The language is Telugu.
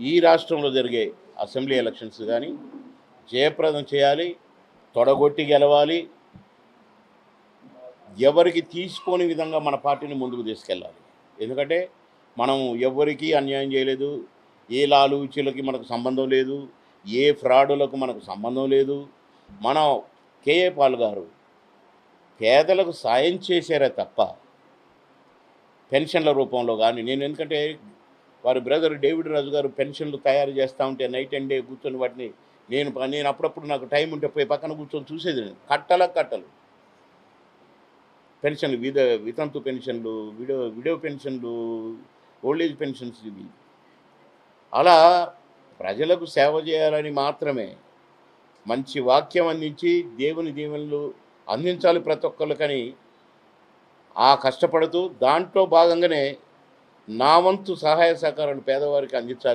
ఈ రాష్ట్రంలో జరిగే అసెంబ్లీ ఎలక్షన్స్ కానీ జయప్రదం చేయాలి, తొడగొట్టి గెలవాలి, ఎవరికి తీసుకోని విధంగా మన పార్టీని ముందుకు తీసుకెళ్ళాలి. ఎందుకంటే మనం ఎవ్వరికీ అన్యాయం చేయలేదు, ఏ లాలూచీలకి మనకు సంబంధం లేదు, ఏ ఫ్రాడులకు మనకు సంబంధం లేదు. మనం కేఏ పాల్ గారు పేదలకు సాయం చేశారే తప్ప పెన్షన్ల రూపంలో కానీ, నేను ఎందుకంటే వారి బ్రదర్ డేవిడ్ రాజు గారు పెన్షన్లు తయారు చేస్తూ ఉంటే నైట్ అండ్ డే కూర్చొని వాటిని నేను అప్పుడప్పుడు నాకు టైం ఉంటే పోయి పక్కన కూర్చొని చూసేది. నేను కట్టలు పెన్షన్లు, వితంతు పెన్షన్లు, విడో పెన్షన్లు, ఓల్డేజ్ పెన్షన్స్, ఇవి అలా ప్రజలకు సేవ చేయాలని మాత్రమే మంచి వాక్యం అందించి దేవుని దీవెనలు అందించాలి ప్రతి ఒక్కళ్ళకని కష్టపడుతూ దాంట్లో భాగంగానే నా వంతు సహాయ సహకారాలు పేదవారికి అందించాలి.